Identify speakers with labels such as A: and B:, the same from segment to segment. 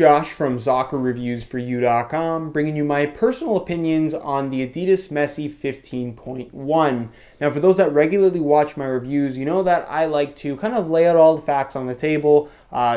A: Josh from SoccerReviewsForYou.com, bringing you my personal opinions on the Adidas Messi 15.1. Now, for those that regularly watch my reviews, you know that I like to kind of lay out all the facts on the table,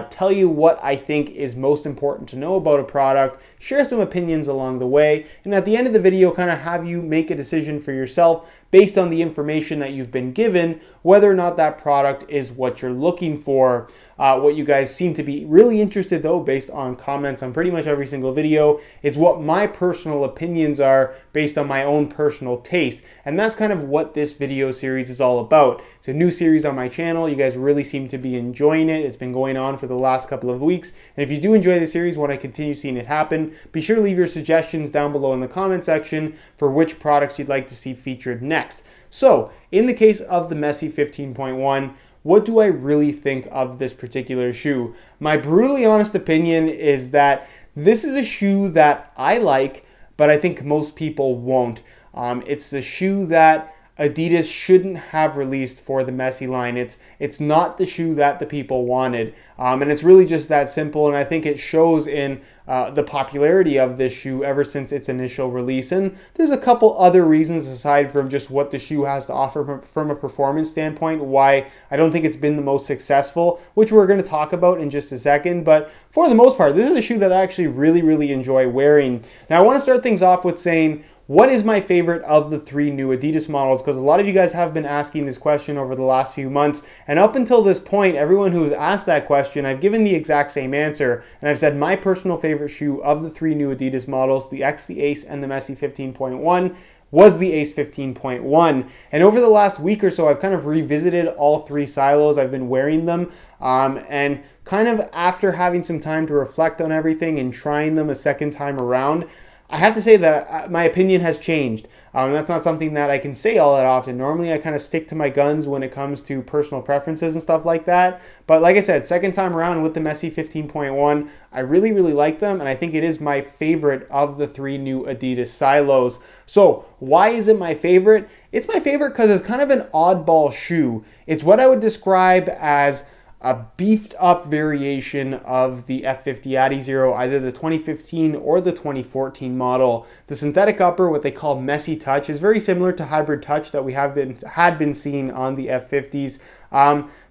A: tell you what I think is most important to know about a product, share some opinions along the way, and at the end of the video, kind of have you make a decision for yourself based on the information that you've been given, whether or not that product is what you're looking for. What you guys seem to be really interested, though, based on comments on pretty much every single video, is what my personal opinions are based on my own personal taste. And that's kind of what this video series is all about. It's a new series on my channel. You guys really seem to be enjoying it. It's been going on for the last couple of weeks. And if you do enjoy the series, want to continue seeing it happen, be sure to leave your suggestions down below in the comment section for which products you'd like to see featured next. So, in the case of the Messi 15.1, what do I really think of this particular shoe? My brutally honest opinion is that this is a shoe that I like, but I think most people won't. It's the shoe that Adidas shouldn't have released for the Messi line. It's not the shoe that the people wanted. And it's really just that simple, and I think it shows in the popularity of this shoe ever since its initial release. And there's a couple other reasons aside from just what the shoe has to offer from a performance standpoint why I don't think it's been the most successful, which we're going to talk about in just a second. But for the most part, this is a shoe that I actually really enjoy wearing. Now, I want to start things off with saying, what is my favorite of the three new Adidas models? Because a lot of you guys have been asking this question over the last few months. And up until this point, everyone who has asked that question, I've given the exact same answer. And I've said my personal favorite shoe of the three new Adidas models, the X, the Ace, and the Messi 15.1, was the Ace 15.1. And over the last week or so, I've kind of revisited all three silos. I've been wearing them. And kind of after having some time to reflect on everything and trying them a second time around, I have to say that my opinion has changed. That's not something that I can say all that often. Normally, I kind of stick to my guns when it comes to personal preferences and stuff like that. But like I said, second time around with the Messi 15.1, I really like them, and I think it is my favorite of the three new Adidas silos. So why is it my favorite? It's my favorite because it's kind of an oddball shoe. It's what I would describe as a beefed up variation of the F50 Adizero, either the 2015 or the 2014 model. The synthetic upper, what they call Messi Touch, is very similar to Hybrid Touch that we had been seeing on the F50s,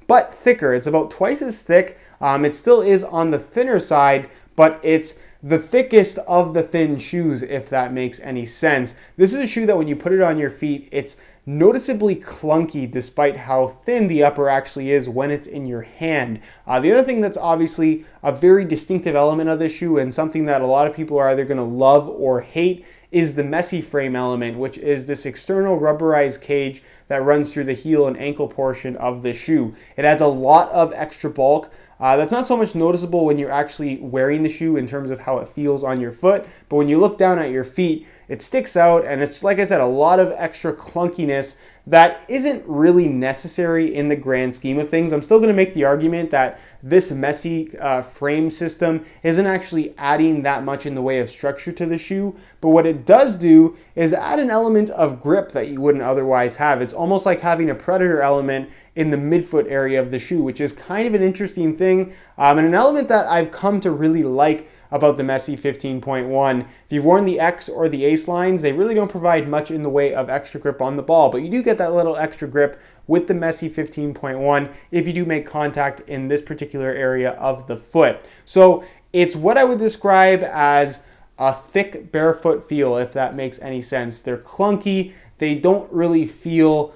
A: but thicker. It's about twice as thick. It still is on the thinner side, but it's the thickest of the thin shoes, if that makes any sense. This is a shoe that when you put it on your feet, it's noticeably clunky despite how thin the upper actually is when it's in your hand. The other thing that's obviously a very distinctive element of this shoe and something that a lot of people are either going to love or hate is the Messi frame element, which is this external rubberized cage that runs through the heel and ankle portion of the shoe. It adds a lot of extra bulk. That's not so much noticeable when you're actually wearing the shoe in terms of how it feels on your foot, but when you look down at your feet, it sticks out, and it's, like I said, a lot of extra clunkiness that isn't really necessary in the grand scheme of things. I'm still going to make the argument that this Messi frame system isn't actually adding that much in the way of structure to the shoe, but what it does do is add an element of grip that you wouldn't otherwise have. It's almost like having a Predator element in the midfoot area of the shoe, which is kind of an interesting thing, and an element that I've come to really like about the Messi 15.1. If you've worn the X or the Ace lines, they really don't provide much in the way of extra grip on the ball, but you do get that little extra grip with the Messi 15.1 if you do make contact in this particular area of the foot. So it's what I would describe as a thick barefoot feel, if that makes any sense. They're clunky. They don't really feel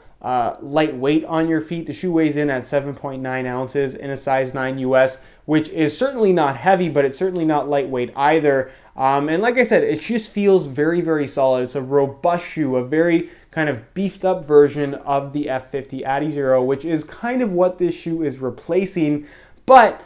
A: lightweight on your feet. The shoe weighs in at 7.9 ounces in a size 9 US, which is certainly not heavy, but it's certainly not lightweight either. And like I said, it just feels very solid. It's a robust shoe, a very kind of beefed up version of the F50 Adizero, which is kind of what this shoe is replacing. But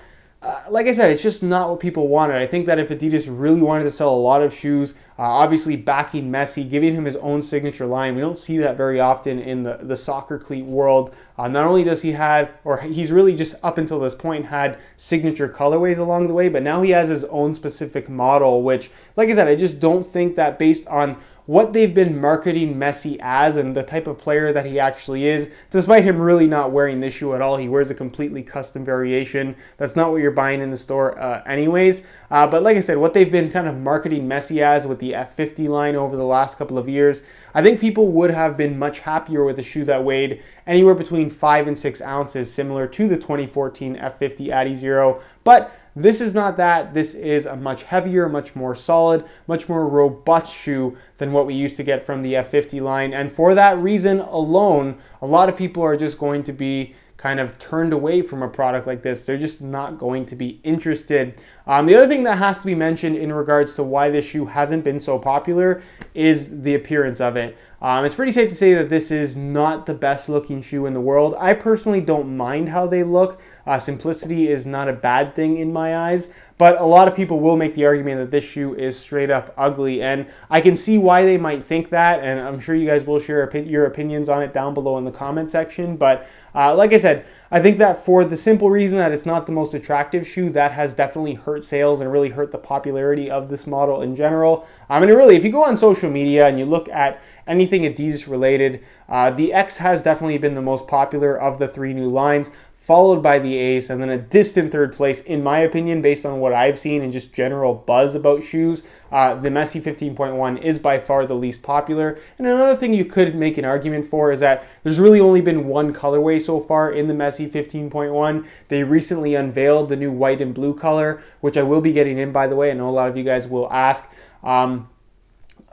A: like I said, it's just not what people wanted. I think that if Adidas really wanted to sell a lot of shoes, obviously backing Messi, giving him his own signature line, we don't see that very often in the soccer cleat world. Not only does he have, or he's really just up until this point had signature colorways along the way, but now he has his own specific model, which, like I said, I just don't think that based on what they've been marketing Messi as and the type of player that he actually is, despite him really not wearing this shoe at all. He wears a completely custom variation. That's not what you're buying in the store anyways. But like I said, what they've been kind of marketing Messi as with the F50 line over the last couple of years, I think people would have been much happier with a shoe that weighed anywhere between 5 and 6 ounces, similar to the 2014 F50 Adi Zero. But this is not that. This is a much heavier, much more solid, much more robust shoe than what we used to get from the F50 line. And for that reason alone, a lot of people are just going to be kind of turned away from a product like this. They're just not going to be interested. The other thing that has to be mentioned in regards to why this shoe hasn't been so popular is the appearance of it. It's pretty safe to say that this is not the best looking shoe in the world. I personally don't mind how they look. Simplicity is not a bad thing in my eyes, but a lot of people will make the argument that this shoe is straight up ugly, and I can see why they might think that, and I'm sure you guys will share your opinions on it down below in the comment section. But like I said, I think that for the simple reason that it's not the most attractive shoe, that has definitely hurt sales and really hurt the popularity of this model in general. I mean, really, if you go on social media and you look at anything Adidas related, the X has definitely been the most popular of the 3 new lines, followed by the Ace, and then a distant third place, in my opinion, based on what I've seen and just general buzz about shoes. The Messi 15.1 is by far the least popular. And another thing you could make an argument for is that there's really only been one colorway so far in the Messi 15.1. They recently unveiled the new white and blue color, which I will be getting in, by the way. I know a lot of you guys will ask.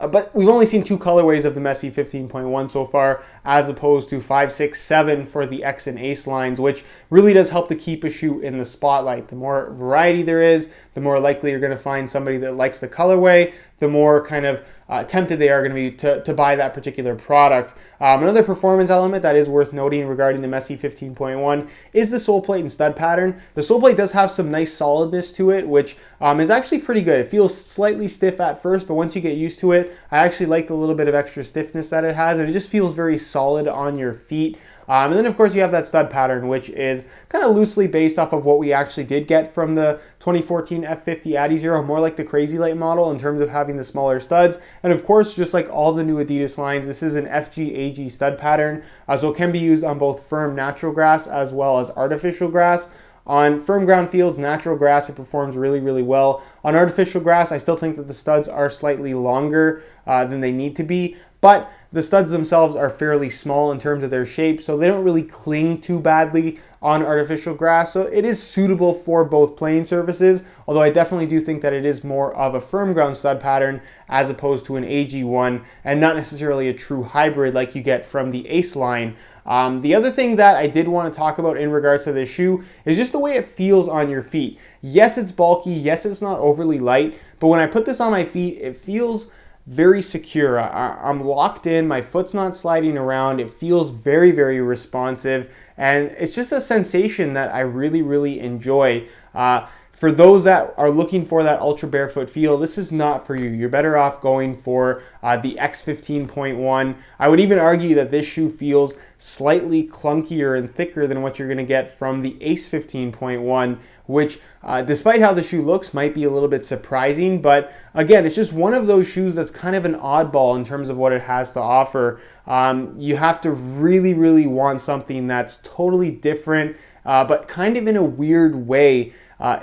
A: But we've only seen 2 colorways of the Messi 15.1 so far, as opposed to 5, 6, 7 for the X and Ace lines, which really does help to keep a shoe in the spotlight. The more variety there is, the more likely you're going to find somebody that likes the colorway, the more kind of tempted they are going to be to buy that particular product. Another performance element that is worth noting regarding the Messi 15.1 is the sole plate and stud pattern. The sole plate does have some nice solidness to it, which is actually pretty good. It feels slightly stiff at first, but once you get used to it, I actually like the little bit of extra stiffness that it has, and it just feels very solid on your feet. And then, of course, you have that stud pattern, which is kind of loosely based off of what we actually did get from the 2014 F50 Adi Zero, more like the Crazy Light model in terms of having the smaller studs. And, of course, just like all the new Adidas lines, this is an FG-AG stud pattern, so it can be used on both firm natural grass as well as artificial grass. On firm ground fields, natural grass, it performs really, really well. On artificial grass, I still think that the studs are slightly longer than they need to be, but the studs themselves are fairly small in terms of their shape, so they don't really cling too badly on artificial grass. So it is suitable for both playing surfaces, although I definitely do think that it is more of a firm ground stud pattern as opposed to an AG one, and not necessarily a true hybrid like you get from the Ace line. The other thing that I did want to talk about in regards to this shoe is just the way it feels on your feet. Yes, it's bulky. Yes, it's not overly light, but when I put this on my feet, it feels very secure. I'm locked in, my foot's not sliding around, it feels very, very responsive, and it's just a sensation that I really, really enjoy. For those that are looking for that ultra barefoot feel, this is not for you. You're better off going for the X 15.1. I would even argue that this shoe feels slightly clunkier and thicker than what you're going to get from the Ace 15.1, which despite how the shoe looks might be a little bit surprising, but again, it's just one of those shoes that's kind of an oddball in terms of what it has to offer. You have to really, really want something that's totally different, but kind of in a weird way,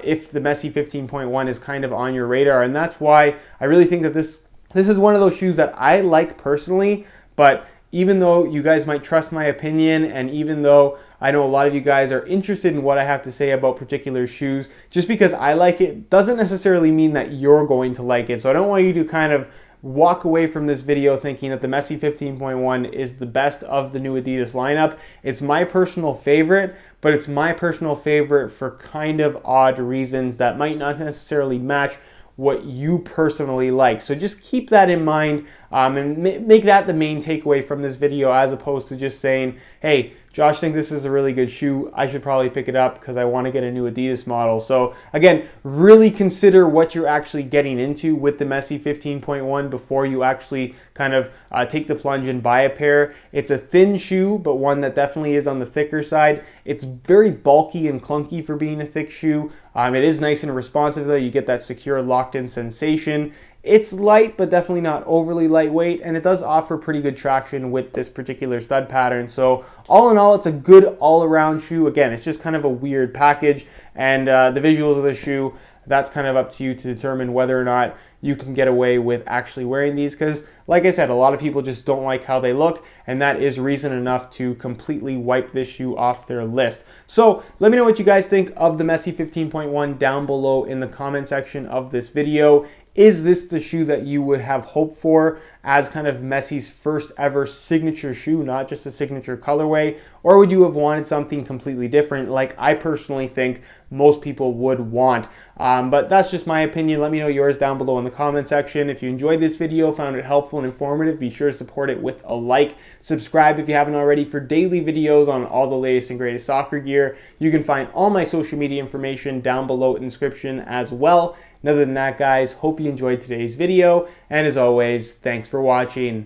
A: if the Messi 15.1 is kind of on your radar. And that's why I really think that this is one of those shoes that I like personally, but even though you guys might trust my opinion, and even though I know a lot of you guys are interested in what I have to say about particular shoes, just because I like it doesn't necessarily mean that you're going to like it. So I don't want you to kind of walk away from this video thinking that the Messi 15.1 is the best of the new Adidas lineup. It's my personal favorite, but it's my personal favorite for kind of odd reasons that might not necessarily match what you personally like. So just keep that in mind, and make that the main takeaway from this video, as opposed to just saying, hey, Josh thinks this is a really good shoe, I should probably pick it up because I want to get a new Adidas model. So again, really consider what you're actually getting into with the Messi 15.1 before you actually kind of take the plunge and buy a pair. It's a thin shoe, but one that definitely is on the thicker side. It's very bulky and clunky for being a thick shoe. It is nice and responsive though. You get that secure locked in sensation. It's light, but definitely not overly lightweight, and it does offer pretty good traction with this particular stud pattern. So all in all, it's a good all-around shoe. Again, it's just kind of a weird package, and the visuals of the shoe, that's kind of up to you to determine whether or not you can get away with actually wearing these, because like I said, a lot of people just don't like how they look, and that is reason enough to completely wipe this shoe off their list. So let me know what you guys think of the Messi 15.1 down below in the comment section of this video. Is this the shoe that you would have hoped for as kind of Messi's first ever signature shoe, not just a signature colorway? Or would you have wanted something completely different, like I personally think most people would want? But that's just my opinion. Let me know yours down below in the comment section. If you enjoyed this video, found it helpful and informative, be sure to support it with a like. Subscribe if you haven't already for daily videos on all the latest and greatest soccer gear. You can find all my social media information down below in the description as well. And other than that, guys, hope you enjoyed today's video. And as always, thanks for watching.